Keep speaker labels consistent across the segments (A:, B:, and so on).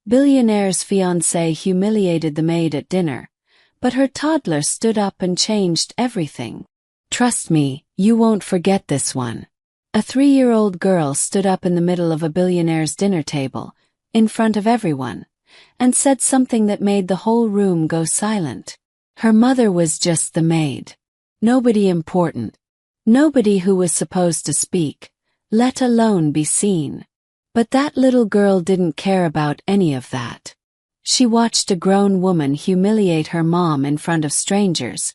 A: Billionaire's fiancée humiliated the maid at dinner, but her toddler stood up and changed everything. Trust me, you won't forget this one. A 3-year-old girl stood up in the middle of a billionaire's dinner table, in front of everyone, and said something that made the whole room go silent. Her mother was just the maid. Nobody important. Nobody who was supposed to speak, let alone be seen. But that little girl didn't care about any of that. She watched a grown woman humiliate her mom in front of strangers,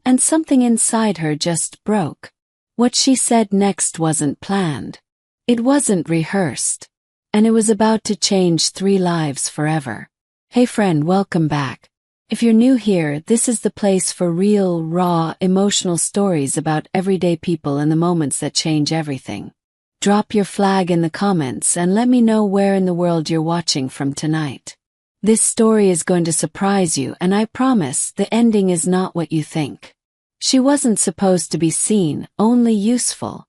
A: and something inside her just broke. What she said next wasn't planned. It wasn't rehearsed. And it was about to change 3 lives forever. Hey friend, welcome back. If you're new here, this is the place for real, raw, emotional stories about everyday people and the moments that change everything. Drop your flag in the comments and let me know where in the world you're watching from tonight. This story is going to surprise you, and I promise the ending is not what you think. She wasn't supposed to be seen, only useful.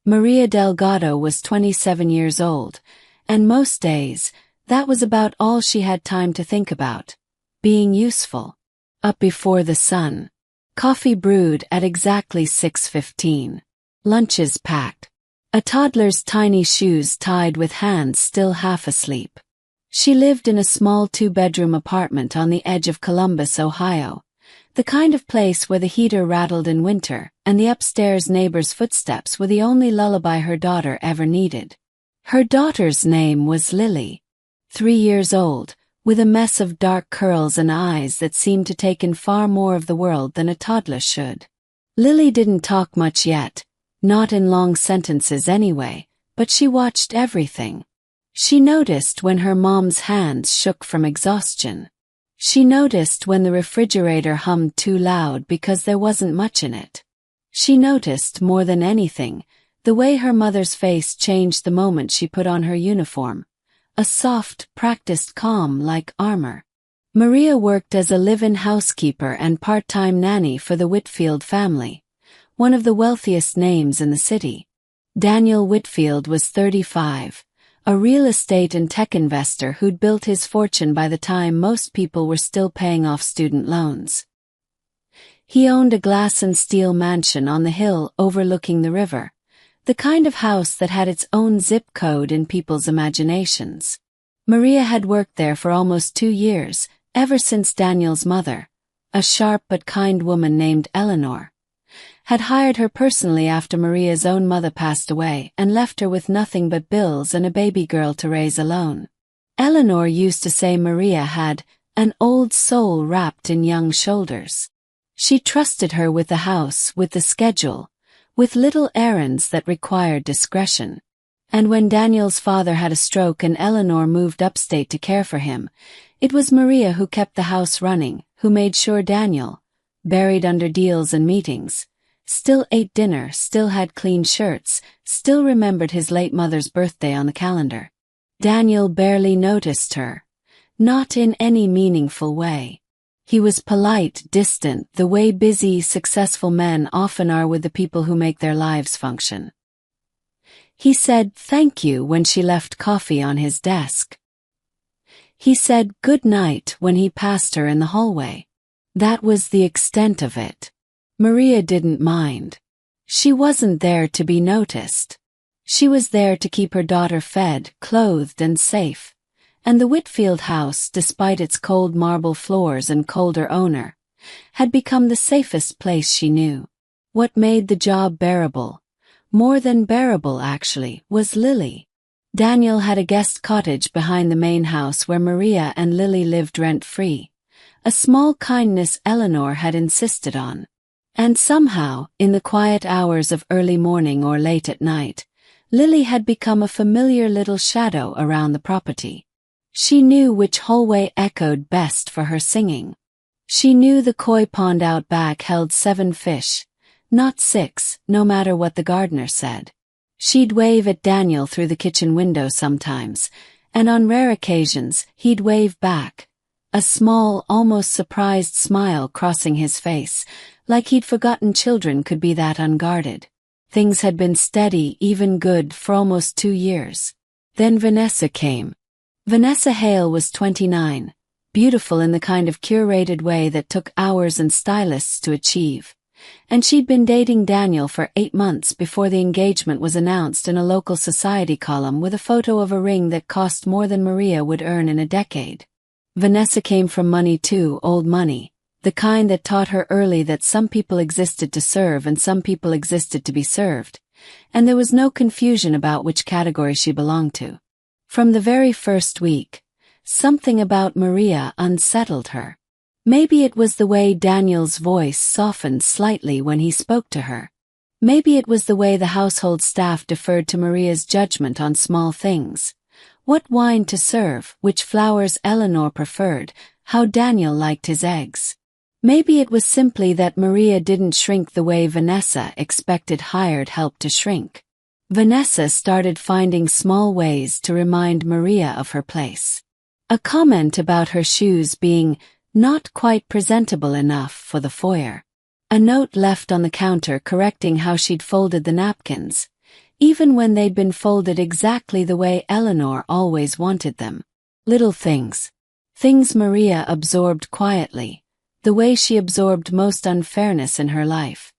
A: Maria Delgado was 27 years old, and most days, that was about all she had time to think about. Being useful. Up before the sun. Coffee brewed at exactly 6:15. Lunches packed. A toddler's tiny shoes tied with hands still half asleep. She lived in a small 2-bedroom apartment on the edge of Columbus, Ohio. The kind of place where the heater rattled in winter, and the upstairs neighbor's footsteps were the only lullaby her daughter ever needed. Her daughter's name was Lily. 3 years old, with a mess of dark curls and eyes that seemed to take in far more of the world than a toddler should. Lily didn't talk much yet, not in long sentences anyway, but she watched everything. She noticed when her mom's hands shook from exhaustion. She noticed when the refrigerator hummed too loud because there wasn't much in it. She noticed, more than anything, the way her mother's face changed the moment she put on her uniform. A soft, practiced calm like armor. Maria worked as a live-in housekeeper and part-time nanny for the Whitfield family, one of the wealthiest names in the city. Daniel Whitfield was 35, a real estate and tech investor who'd built his fortune by the time most people were still paying off student loans. He owned a glass and steel mansion on the hill overlooking the river, the kind of house that had its own zip code in people's imaginations. Maria had worked there for almost 2 years, ever since Daniel's mother, a sharp but kind woman named Eleanor, had hired her personally after Maria's own mother passed away and left her with nothing but bills and a baby girl to raise alone. Eleanor used to say Maria had an old soul wrapped in young shoulders. She trusted her with the house, with the schedule, with little errands that required discretion. And when Daniel's father had a stroke and Eleanor moved upstate to care for him, it was Maria who kept the house running, who made sure Daniel, buried under deals and meetings, still ate dinner, still had clean shirts, still remembered his late mother's birthday on the calendar. Daniel barely noticed her. Not in any meaningful way. He was polite, distant, the way busy, successful men often are with the people who make their lives function. He said thank you when she left coffee on his desk. He said good night when he passed her in the hallway. That was the extent of it. Maria didn't mind. She wasn't there to be noticed. She was there to keep her daughter fed, clothed, and safe. And the Whitfield house, despite its cold marble floors and colder owner, had become the safest place she knew. What made the job bearable, more than bearable actually, was Lily. Daniel had a guest cottage behind the main house where Maria and Lily lived rent-free, a small kindness Eleanor had insisted on. And somehow, in the quiet hours of early morning or late at night, Lily had become a familiar little shadow around the property. She knew which hallway echoed best for her singing. She knew the koi pond out back held 7 fish, not 6, no matter what the gardener said. She'd wave at Daniel through the kitchen window sometimes, and on rare occasions, he'd wave back, a small, almost surprised smile crossing his face, like he'd forgotten children could be that unguarded. Things had been steady, even good, for almost 2 years. Then Vanessa came. Vanessa Hale was 29, beautiful in the kind of curated way that took hours and stylists to achieve. And she'd been dating Daniel for 8 months before the engagement was announced in a local society column with a photo of a ring that cost more than Maria would earn in a decade. Vanessa came from money too, old money, the kind that taught her early that some people existed to serve and some people existed to be served, and there was no confusion about which category she belonged to. From the very first week, something about Maria unsettled her. Maybe it was the way Daniel's voice softened slightly when he spoke to her. Maybe it was the way the household staff deferred to Maria's judgment on small things. What wine to serve, which flowers Eleanor preferred, how Daniel liked his eggs. Maybe it was simply that Maria didn't shrink the way Vanessa expected hired help to shrink. Vanessa started finding small ways to remind Maria of her place. A comment about her shoes being not quite presentable enough for the foyer. A note left on the counter correcting how she'd folded the napkins, even when they'd been folded exactly the way Eleanor always wanted them. Little things. Things Maria absorbed quietly, the way she absorbed most unfairness in her life.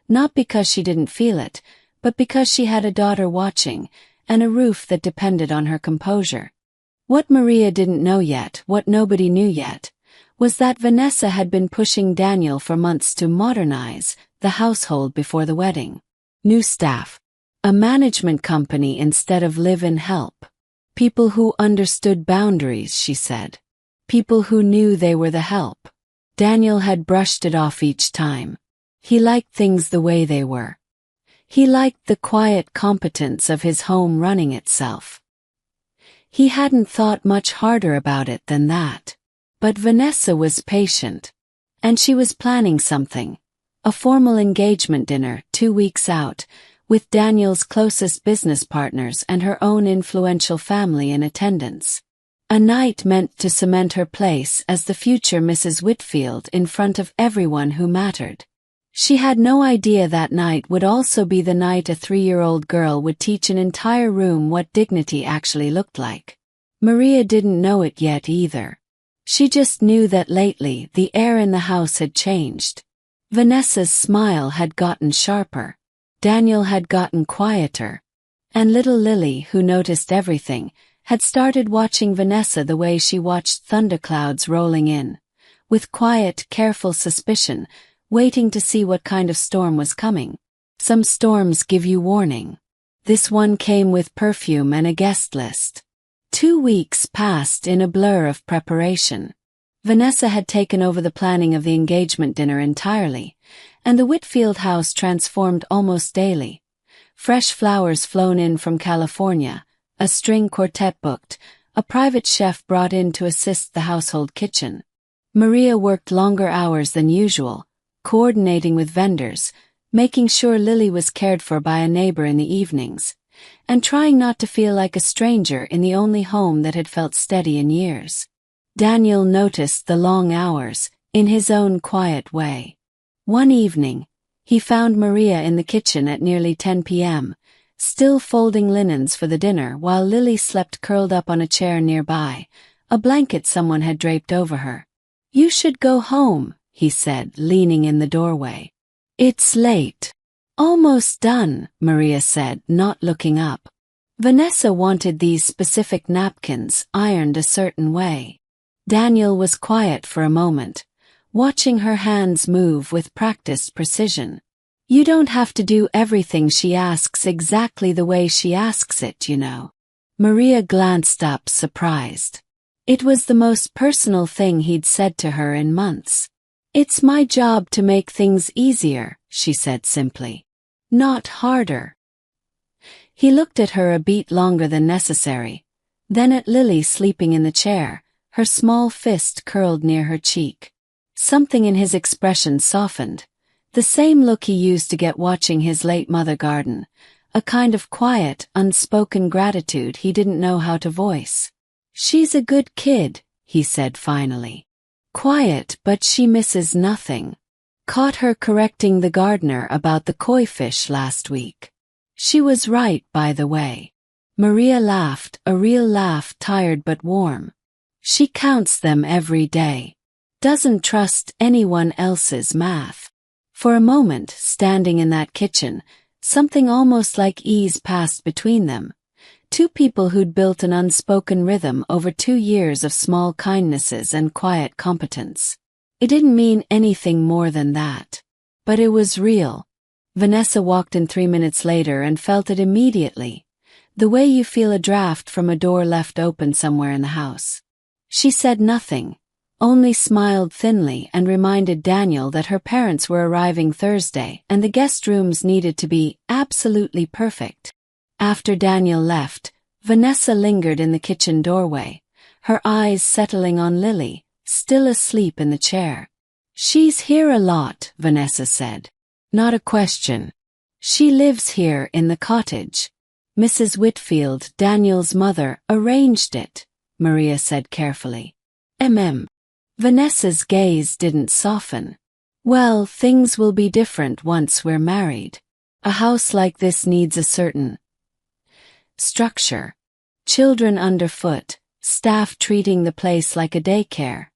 A: Not because she didn't feel it, but because she had a daughter watching, and a roof that depended on her composure. What Maria didn't know yet, what nobody knew yet, was that Vanessa had been pushing Daniel for months to modernize the household before the wedding. New staff. A management company instead of live-in help. People who understood boundaries, she said. People who knew they were the help. Daniel had brushed it off each time. He liked things the way they were. He liked the quiet competence of his home running itself. He hadn't thought much harder about it than that. But Vanessa was patient. And she was planning something. A formal engagement dinner 2 weeks out, with Daniel's closest business partners and her own influential family in attendance. A night meant to cement her place as the future Mrs. Whitfield in front of everyone who mattered. She had no idea that night would also be the night a 3-year-old girl would teach an entire room what dignity actually looked like. Maria didn't know it yet either. She just knew that lately the air in the house had changed. Vanessa's smile had gotten sharper. Daniel had gotten quieter. And little Lily, who noticed everything, had started watching Vanessa the way she watched thunderclouds rolling in, with quiet, careful suspicion, waiting to see what kind of storm was coming. Some storms give you warning. This one came with perfume and a guest list. 2 weeks passed in a blur of preparation. Vanessa had taken over the planning of the engagement dinner entirely, and the Whitfield house transformed almost daily. Fresh flowers flown in from California, a string quartet booked, a private chef brought in to assist the household kitchen. Maria worked longer hours than usual, coordinating with vendors, making sure Lily was cared for by a neighbor in the evenings, and trying not to feel like a stranger in the only home that had felt steady in years. Daniel noticed the long hours, in his own quiet way. One evening, he found Maria in the kitchen at nearly 10 p.m., still folding linens for the dinner while Lily slept curled up on a chair nearby, a blanket someone had draped over her. "You should go home," he said, leaning in the doorway. "It's late." "Almost done," Maria said, not looking up. Vanessa wanted these specific napkins ironed a certain way. Daniel was quiet for a moment, watching her hands move with practiced precision. "You don't have to do everything she asks exactly the way she asks it, you know." Maria glanced up, surprised. It was the most personal thing he'd said to her in months. "It's my job to make things easier," she said simply. "Not harder." He looked at her a beat longer than necessary, then at Lily sleeping in the chair, her small fist curled near her cheek. Something in his expression softened, the same look he used to get watching his late mother garden, a kind of quiet, unspoken gratitude he didn't know how to voice. "She's a good kid," he said finally. "Quiet, but she misses nothing. Caught her correcting the gardener about the koi fish last week. She was right, by the way." Maria laughed, a real laugh, tired but warm. She counts them every day. Doesn't trust anyone else's math. For a moment, standing in that kitchen, something almost like ease passed between them. Two people who'd built an unspoken rhythm over 2 years of small kindnesses and quiet competence. It didn't mean anything more than that. But it was real. Vanessa walked in 3 minutes later and felt it immediately. The way you feel a draft from a door left open somewhere in the house. She said nothing, only smiled thinly and reminded Daniel that her parents were arriving Thursday and the guest rooms needed to be absolutely perfect. After Daniel left, Vanessa lingered in the kitchen doorway, her eyes settling on Lily, still asleep in the chair. "She's here a lot," Vanessa said. "Not a question. She lives here in the cottage. Mrs. Whitfield, Daniel's mother, arranged it," Maria said carefully. Vanessa's gaze didn't soften. "Well, things will be different once we're married. A house like this needs a certain structure. Children underfoot, staff treating the place like a daycare.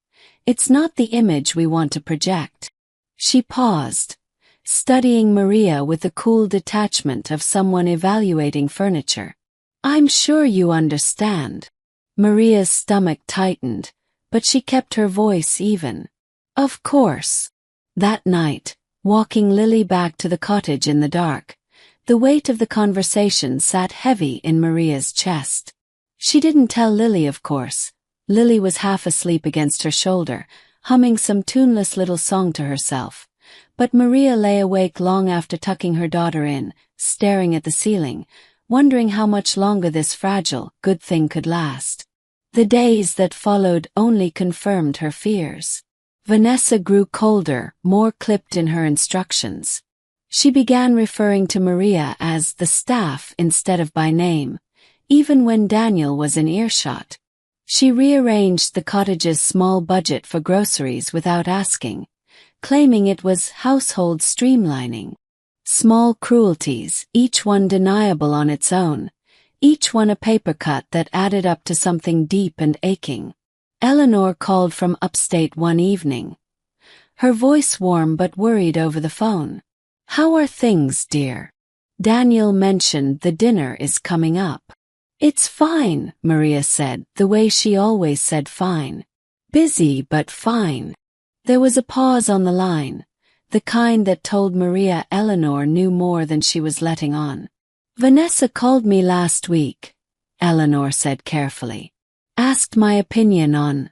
A: It's not the image we want to project." She paused, studying Maria with the cool detachment of someone evaluating furniture. "I'm sure you understand." Maria's stomach tightened, but she kept her voice even. "Of course." That night, walking Lily back to the cottage in the dark, the weight of the conversation sat heavy in Maria's chest. She didn't tell Lily, of course. Lily was half asleep against her shoulder, humming some tuneless little song to herself. But Maria lay awake long after tucking her daughter in, staring at the ceiling, wondering how much longer this fragile, good thing could last. The days that followed only confirmed her fears. Vanessa grew colder, more clipped in her instructions. She began referring to Maria as the staff instead of by name, even when Daniel was in earshot. She rearranged the cottage's small budget for groceries without asking, claiming it was household streamlining. Small cruelties, each one deniable on its own, each one a paper cut that added up to something deep and aching. Eleanor called from upstate one evening. Her voice warm but worried over the phone. "How are things, dear? Daniel mentioned the dinner is coming up." "It's fine," Maria said, the way she always said fine. "Busy but fine." There was a pause on the line, the kind that told Maria Eleanor knew more than she was letting on. "Vanessa called me last week," Eleanor said carefully. "Asked my opinion on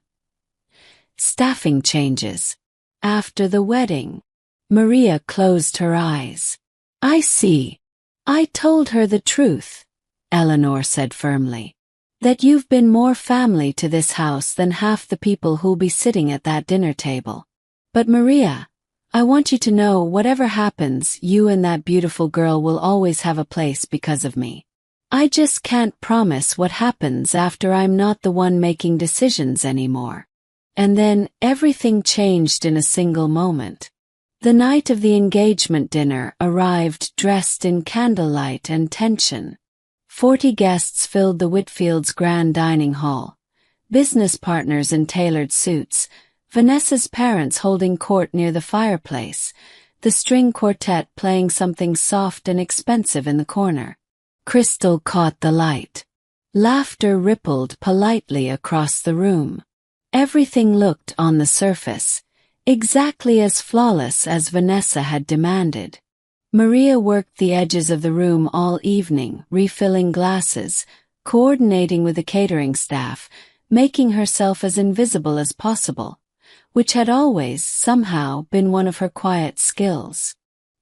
A: staffing changes after the wedding." Maria closed her eyes. "I see. I told her the truth," Eleanor said firmly. "That you've been more family to this house than half the people who'll be sitting at that dinner table. But Maria, I want you to know whatever happens, you and that beautiful girl will always have a place because of me. I just can't promise what happens after I'm not the one making decisions anymore." And then everything changed in a single moment. The night of the engagement dinner arrived dressed in candlelight and tension. 40 guests filled the Whitfields' grand dining hall. Business partners in tailored suits, Vanessa's parents holding court near the fireplace, the string quartet playing something soft and expensive in the corner. Crystal caught the light. Laughter rippled politely across the room. Everything looked, on the surface, exactly as flawless as Vanessa had demanded. Maria worked the edges of the room all evening, refilling glasses, coordinating with the catering staff, making herself as invisible as possible, which had always, somehow, been one of her quiet skills.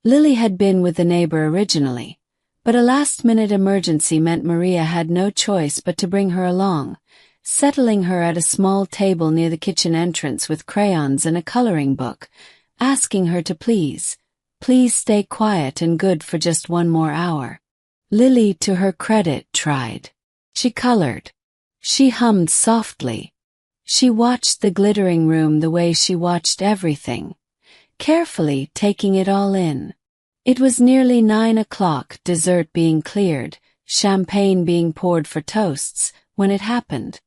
A: Lily had been with the neighbor originally, but a last-minute emergency meant Maria had no choice but to bring her along, settling her at a small table near the kitchen entrance with crayons and a coloring book, asking her to please stay quiet and good for just one more hour. Lily, to her credit, tried. She colored. She hummed softly. She watched the glittering room the way she watched everything, carefully taking it all in. It was nearly 9 o'clock, dessert being cleared. champagne being poured for toasts, when it happened.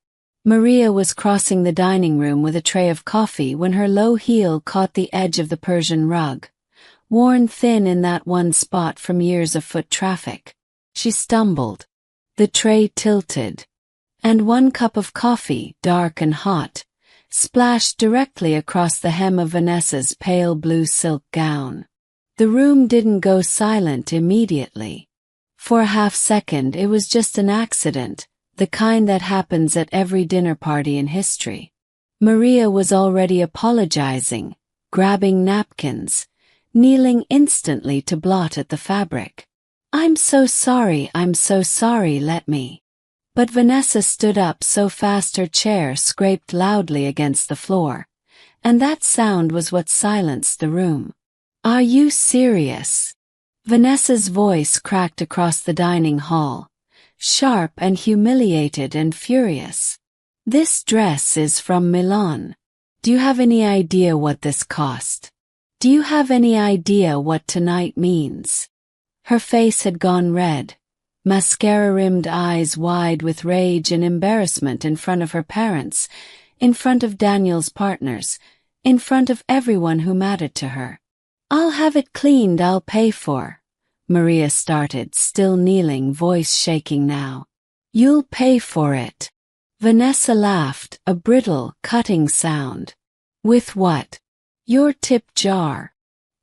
A: Maria was crossing the dining room with a tray of coffee when her low heel caught the edge of the Persian rug, worn thin in that one spot from years of foot traffic. She stumbled. The tray tilted, and one cup of coffee, dark and hot, splashed directly across the hem of Vanessa's pale blue silk gown. The room didn't go silent immediately. For a half-second it was just an accident, the kind that happens at every dinner party in history. Maria was already apologizing, grabbing napkins, kneeling instantly to blot at the fabric. I'm so sorry, let me. But Vanessa stood up so fast her chair scraped loudly against the floor, and that sound was what silenced the room. Are you serious? Vanessa's voice cracked across the dining hall, sharp and humiliated and furious. This dress is from Milan. Do you have any idea what this cost? Do you have any idea what tonight means? Her face had gone red, mascara-rimmed eyes wide with rage and embarrassment in front of her parents, in front of Daniel's partners, in front of everyone who mattered to her. I'll have it cleaned, I'll pay for. Maria started, still kneeling, voice shaking now. You'll pay for it. Vanessa laughed, a brittle, cutting sound. With what? Your tip jar.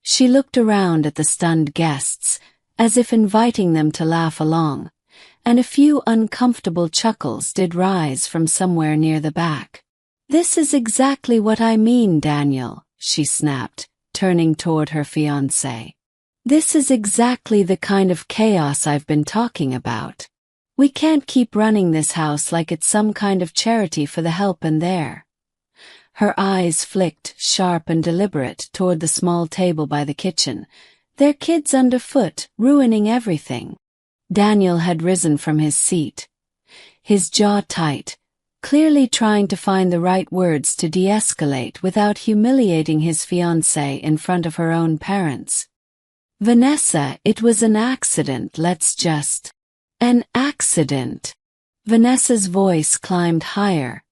A: She looked around at the stunned guests, as if inviting them to laugh along, and a few uncomfortable chuckles did rise from somewhere near the back. This is exactly what I mean, Daniel, she snapped, turning toward her fiancé. This is exactly the kind of chaos I've been talking about. We can't keep running this house like it's some kind of charity for the help and there. Her eyes flicked, sharp and deliberate, toward the small table by the kitchen, their kids underfoot, ruining everything. Daniel had risen from his seat, his jaw tight, clearly trying to find the right words to de-escalate without humiliating his fiancée in front of her own parents. Vanessa, it was an accident, let's just... An accident. Vanessa's voice climbed higher,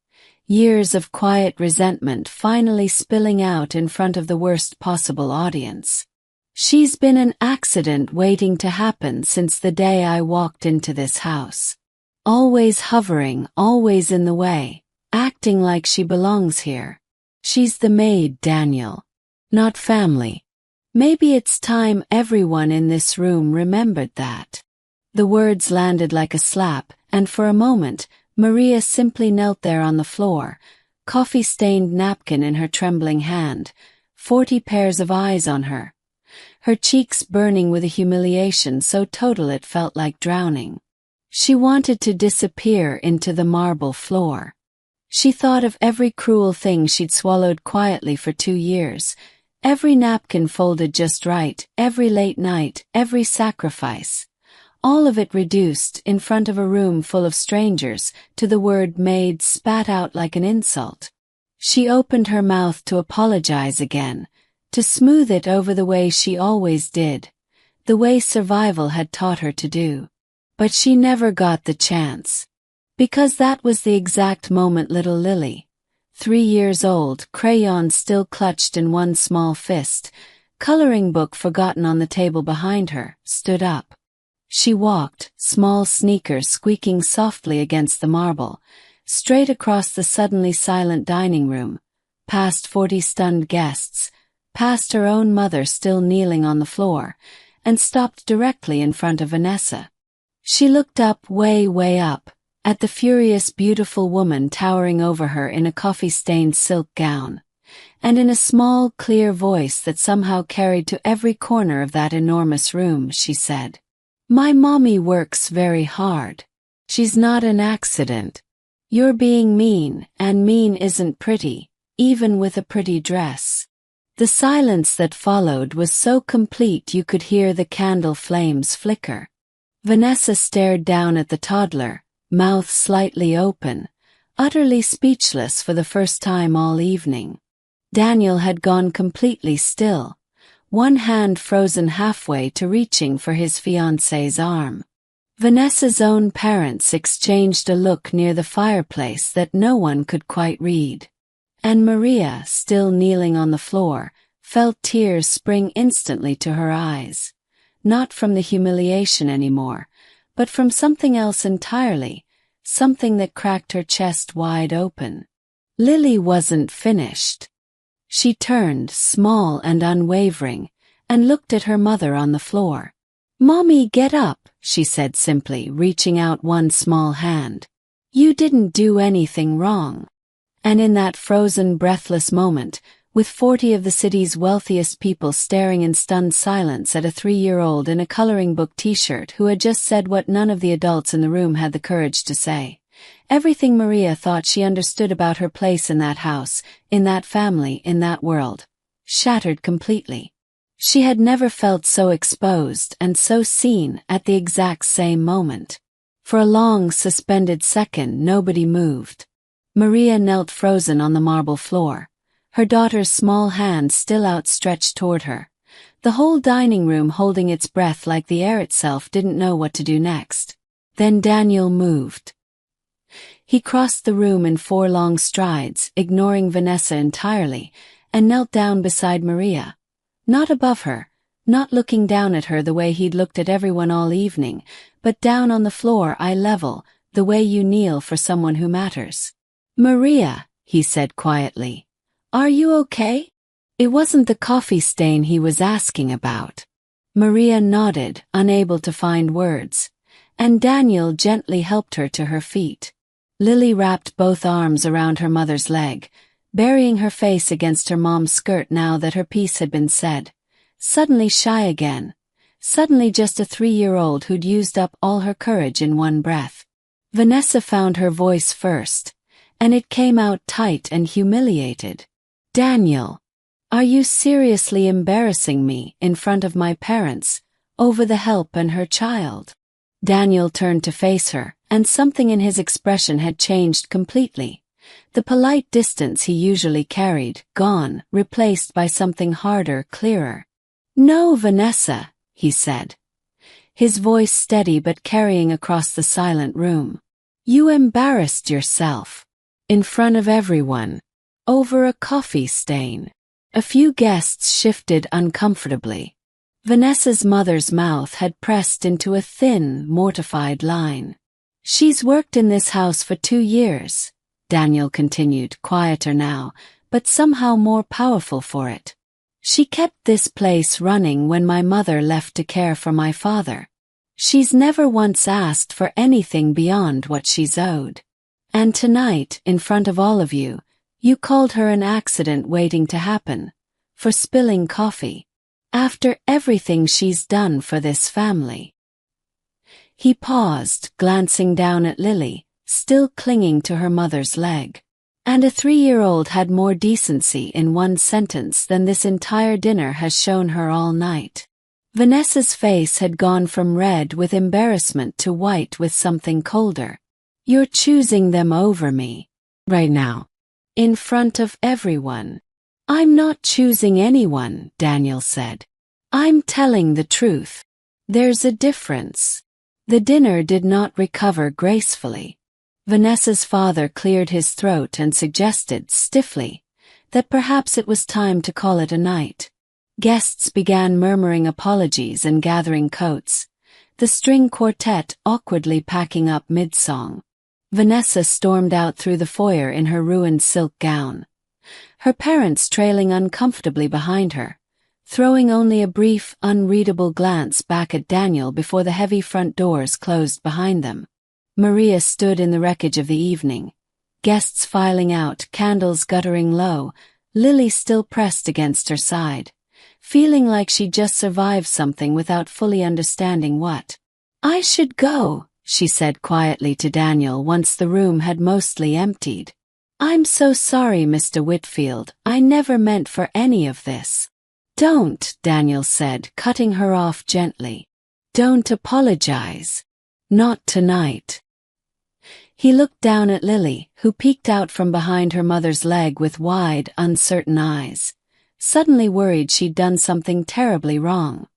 A: years of quiet resentment finally spilling out in front of the worst possible audience. She's been an accident waiting to happen since the day I walked into this house. Always hovering, always in the way, acting like she belongs here. She's the maid, Daniel. Not family. Maybe it's time everyone in this room remembered that. The words landed like a slap, and for a moment, Maria simply knelt there on the floor, coffee-stained napkin in her trembling hand, 40 pairs of eyes on her. Her cheeks burning with a humiliation so total it felt like drowning. She wanted to disappear into the marble floor. She thought of every cruel thing she'd swallowed quietly for 2 years, every napkin folded just right, every late night, every sacrifice. All of it reduced, in front of a room full of strangers, to the word maid spat out like an insult. She opened her mouth to apologize again, to smooth it over the way she always did, the way survival had taught her to do. But she never got the chance. Because that was the exact moment little Lily, 3 years old, crayon still clutched in one small fist, coloring book forgotten on the table behind her, stood up. She walked, small sneakers squeaking softly against the marble, straight across the suddenly silent dining room, past 40 stunned guests, past her own mother still kneeling on the floor, and stopped directly in front of Vanessa. She looked up, way up, at the furious beautiful woman towering over her in a coffee-stained silk gown, and in a small, clear voice that somehow carried to every corner of that enormous room, she said, "My mommy works very hard. She's not an accident. You're being mean, and mean isn't pretty, even with a pretty dress." The silence that followed was so complete you could hear the candle flames flicker. Vanessa stared down at the toddler, mouth slightly open, utterly speechless for the first time all evening. Daniel had gone completely still, one hand frozen halfway to reaching for his fiancée's arm. Vanessa's own parents exchanged a look near the fireplace that no one could quite read. And Maria, still kneeling on the floor, felt tears spring instantly to her eyes. Not from the humiliation anymore, but from something else entirely, something that cracked her chest wide open. Lily wasn't finished. She turned, small and unwavering, and looked at her mother on the floor. "Mommy, get up," she said simply, reaching out one small hand. "You didn't do anything wrong." And in that frozen, breathless moment, with 40 of the city's wealthiest people staring in stunned silence at a 3-year-old in a coloring book t-shirt who had just said what none of the adults in the room had the courage to say, everything Maria thought she understood about her place in that house, in that family, in that world, shattered completely. She had never felt so exposed and so seen at the exact same moment. For a long, suspended second, nobody moved. Maria knelt frozen on the marble floor, her daughter's small hand still outstretched toward her, the whole dining room holding its breath like the air itself didn't know what to do next. Then Daniel moved. He crossed the room in 4 long strides, ignoring Vanessa entirely, and knelt down beside Maria. Not above her, not looking down at her the way he'd looked at everyone all evening, but down on the floor eye level, the way you kneel for someone who matters. "Maria," he said quietly, "are you okay?" It wasn't the coffee stain he was asking about. Maria nodded, unable to find words, and Daniel gently helped her to her feet. Lily wrapped both arms around her mother's leg, burying her face against her mom's skirt now that her piece had been said. Suddenly shy again. Suddenly just a 3-year-old who'd used up all her courage in one breath. Vanessa found her voice first, and it came out tight and humiliated. "Daniel, are you seriously embarrassing me in front of my parents, over the help and her child?" Daniel turned to face her, and something in his expression had changed completely. The polite distance he usually carried, gone, replaced by something harder, clearer. "No, Vanessa," he said, his voice steady but carrying across the silent room. "You embarrassed yourself. In front of everyone. Over a coffee stain." A few guests shifted uncomfortably. Vanessa's mother's mouth had pressed into a thin, mortified line. "She's worked in this house for 2 years. Daniel continued, quieter now, but somehow more powerful for it. "She kept this place running when my mother left to care for my father. She's never once asked for anything beyond what she's owed. And tonight, in front of all of you, you called her an accident waiting to happen, for spilling coffee. After everything she's done for this family." He paused, glancing down at Lily, still clinging to her mother's leg. And a 3-year-old had more decency in one sentence than this entire dinner has shown her all night. Vanessa's face had gone from red with embarrassment to white with something colder. "You're choosing them over me. Right now. In front of everyone." "I'm not choosing anyone," Daniel said. "I'm telling the truth. There's a difference." The dinner did not recover gracefully. Vanessa's father cleared his throat and suggested, stiffly, that perhaps it was time to call it a night. Guests began murmuring apologies and gathering coats, the string quartet awkwardly packing up mid-song. Vanessa stormed out through the foyer in her ruined silk gown, her parents trailing uncomfortably behind her, throwing only a brief, unreadable glance back at Daniel before the heavy front doors closed behind them. Maria stood in the wreckage of the evening, guests filing out, candles guttering low, Lily still pressed against her side, feeling like she'd just survived something without fully understanding what. "I should go," she said quietly to Daniel once the room had mostly emptied. "I'm so sorry, Mr. Whitfield, I never meant for any of this." "Don't," Daniel said, cutting her off gently. "Don't apologize. Not tonight." He looked down at Lily, who peeked out from behind her mother's leg with wide, uncertain eyes, suddenly worried she'd done something terribly wrong.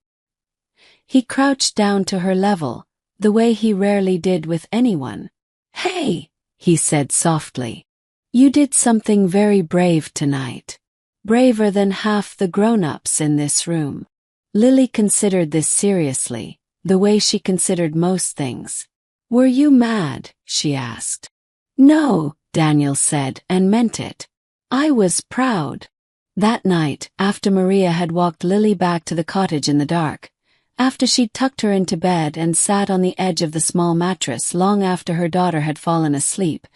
A: He crouched down to her level, the way he rarely did with anyone. "Hey," he said softly. "You did something very brave tonight. Braver than half the grown-ups in this room." Lily considered this seriously, the way she considered most things. "Were you mad?" she asked. "No," Daniel said, and meant it. "I was proud." That night, after Maria had walked Lily back to the cottage in the dark, after she'd tucked her into bed and sat on the edge of the small mattress long after her daughter had fallen asleep,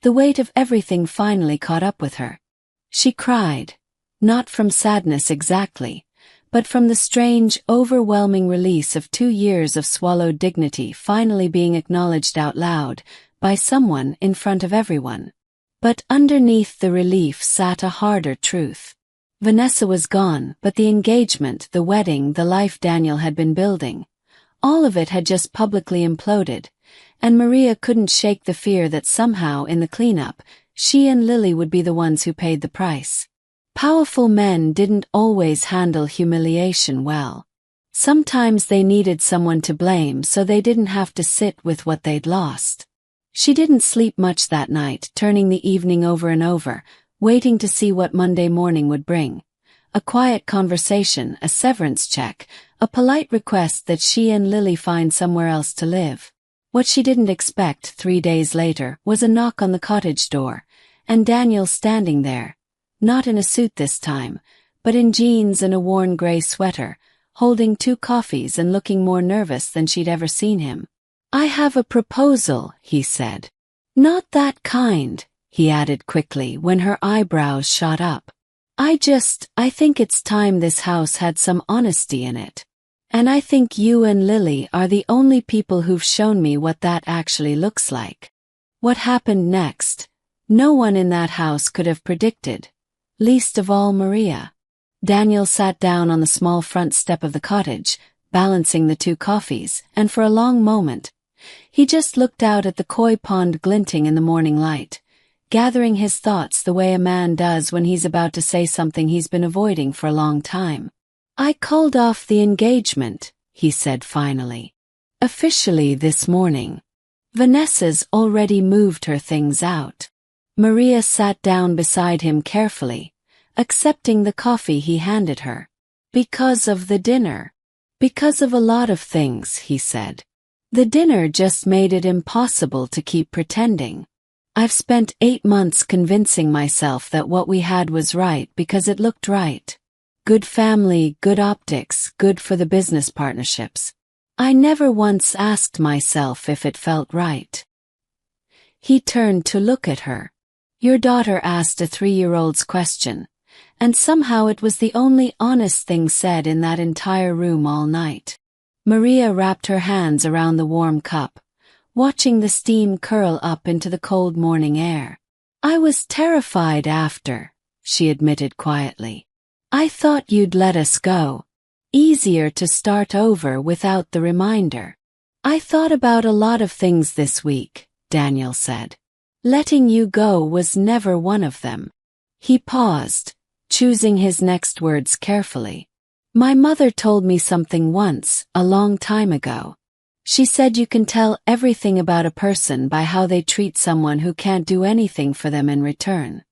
A: the weight of everything finally caught up with her. She cried, not from sadness exactly, but from the strange, overwhelming release of 2 years of swallowed dignity finally being acknowledged out loud by someone in front of everyone. But underneath the relief sat a harder truth. Vanessa was gone, but the engagement, the wedding, the life Daniel had been building, all of it had just publicly imploded, and Maria couldn't shake the fear that somehow in the cleanup, she and Lily would be the ones who paid the price. Powerful men didn't always handle humiliation well. Sometimes they needed someone to blame so they didn't have to sit with what they'd lost. She didn't sleep much that night, turning the evening over and over, waiting to see what Monday morning would bring. A quiet conversation, a severance check, a polite request that she and Lily find somewhere else to live. What she didn't expect 3 days later was a knock on the cottage door, and Daniel standing there, not in a suit this time, but in jeans and a worn gray sweater, holding 2 coffees and looking more nervous than she'd ever seen him. "I have a proposal," he said. "Not that kind," he added quickly when her eyebrows shot up. I think it's time this house had some honesty in it. And I think you and Lily are the only people who've shown me what that actually looks like." What happened next, no one in that house could have predicted, least of all Maria. Daniel sat down on the small front step of the cottage, balancing the 2 coffees, and for a long moment, he just looked out at the koi pond glinting in the morning light, gathering his thoughts the way a man does when he's about to say something he's been avoiding for a long time. "I called off the engagement," he said finally. "Officially this morning. Vanessa's already moved her things out." Maria sat down beside him carefully, accepting the coffee he handed her. "Because of the dinner." "Because of a lot of things," he said. "The dinner just made it impossible to keep pretending. I've spent 8 months convincing myself that what we had was right because it looked right. Good family, good optics, good for the business partnerships. I never once asked myself if it felt right." He turned to look at her. Your daughter asked a 3-year-old's question, and somehow it was the only honest thing said in that entire room all night. Maria wrapped her hands around the warm cup, watching the steam curl up into the cold morning air. "I was terrified after," she admitted quietly. "I thought you'd let us go. Easier to start over without the reminder." "I thought about a lot of things this week," Daniel said. "Letting you go was never one of them." He paused, choosing his next words carefully. "My mother told me something once, a long time ago. She said you can tell everything about a person by how they treat someone who can't do anything for them in return.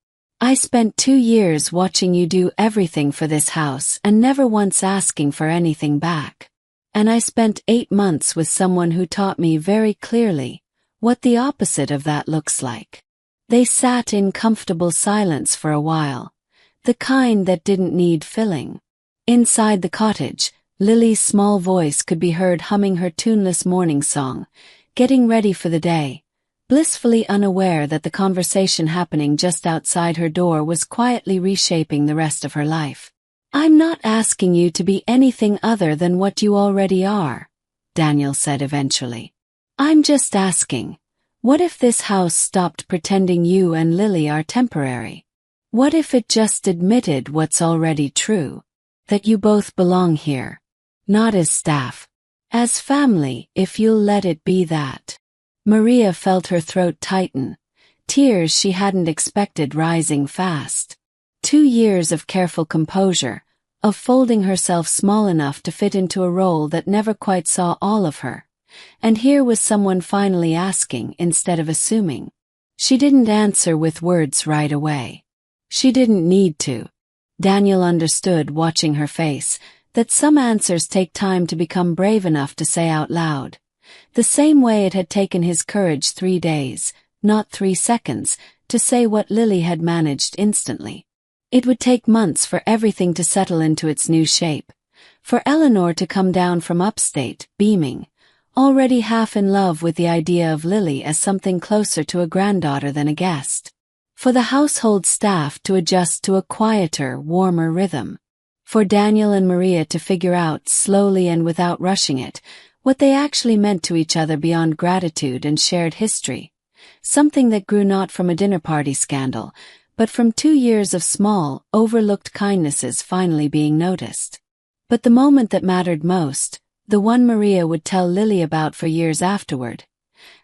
A: I spent 2 years watching you do everything for this house and never once asking for anything back. And I spent 8 months with someone who taught me very clearly what the opposite of that looks like." They sat in comfortable silence for a while, the kind that didn't need filling. Inside the cottage, Lily's small voice could be heard humming her tuneless morning song, getting ready for the day, blissfully unaware that the conversation happening just outside her door was quietly reshaping the rest of her life. "I'm not asking you to be anything other than what you already are," Daniel said eventually. "I'm just asking, what if this house stopped pretending you and Lily are temporary? What if it just admitted what's already true? That you both belong here. Not as staff. As family, if you'll let it be that." Maria felt her throat tighten, tears she hadn't expected rising fast. 2 years of careful composure, of folding herself small enough to fit into a role that never quite saw all of her, And here was someone finally asking instead of assuming. She didn't answer with words right away. She didn't need to. Daniel understood, watching her face, that some answers take time to become brave enough to say out loud. The same way it had taken his courage 3 days, not 3 seconds, to say what Lily had managed instantly. It would take months for everything to settle into its new shape. For Eleanor to come down from upstate, beaming, already half in love with the idea of Lily as something closer to a granddaughter than a guest. For the household staff to adjust to a quieter, warmer rhythm. For Daniel and Maria to figure out, slowly and without rushing it, what they actually meant to each other beyond gratitude and shared history. Something that grew not from a dinner party scandal, but from 2 years of small, overlooked kindnesses finally being noticed. But the moment that mattered most, the one Maria would tell Lily about for years afterward,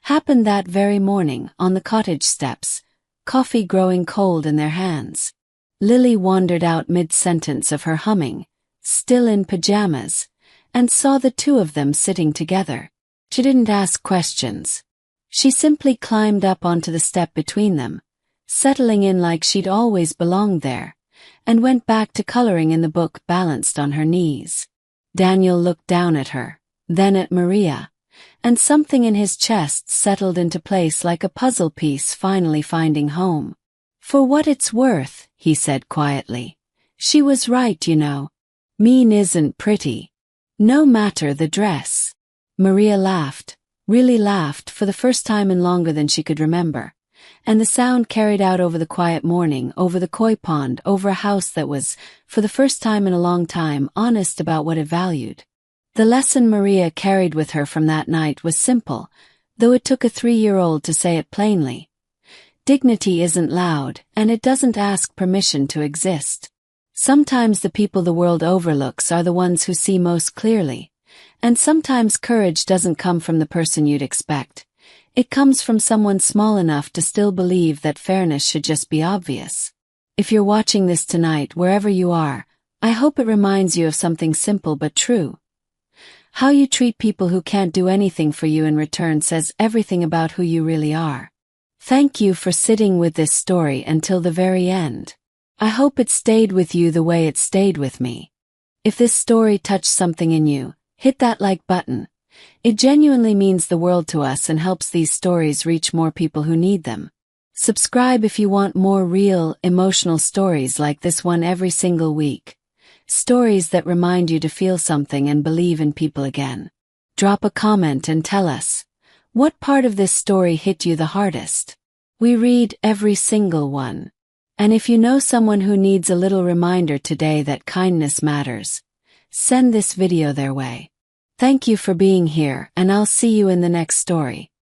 A: happened that very morning on the cottage steps, coffee growing cold in their hands. Lily wandered out mid-sentence of her humming, still in pajamas, and saw the two of them sitting together. She didn't ask questions. She simply climbed up onto the step between them, settling in like she'd always belonged there, and went back to coloring in the book balanced on her knees. Daniel looked down at her, then at Maria, and something in his chest settled into place like a puzzle piece finally finding home. "For what it's worth," he said quietly, "she was right, you know. Mean isn't pretty. No matter the dress." Maria laughed, really laughed for the first time in longer than she could remember. And the sound carried out over the quiet morning, over the koi pond, over a house that was, for the first time in a long time, honest about what it valued. The lesson Maria carried with her from that night was simple, though it took a 3-year-old to say it plainly. Dignity isn't loud, and it doesn't ask permission to exist. Sometimes the people the world overlooks are the ones who see most clearly, and sometimes courage doesn't come from the person you'd expect. It comes from someone small enough to still believe that fairness should just be obvious. If you're watching this tonight, wherever you are, I hope it reminds you of something simple but true. How you treat people who can't do anything for you in return says everything about who you really are. Thank you for sitting with this story until the very end. I hope it stayed with you the way it stayed with me. If this story touched something in you, hit that like button. It genuinely means the world to us and helps these stories reach more people who need them. Subscribe if you want more real, emotional stories like this one every single week. Stories that remind you to feel something and believe in people again. Drop a comment and tell us, what part of this story hit you the hardest? We read every single one. And if you know someone who needs a little reminder today that kindness matters, send this video their way. Thank you for being here, and I'll see you in the next story.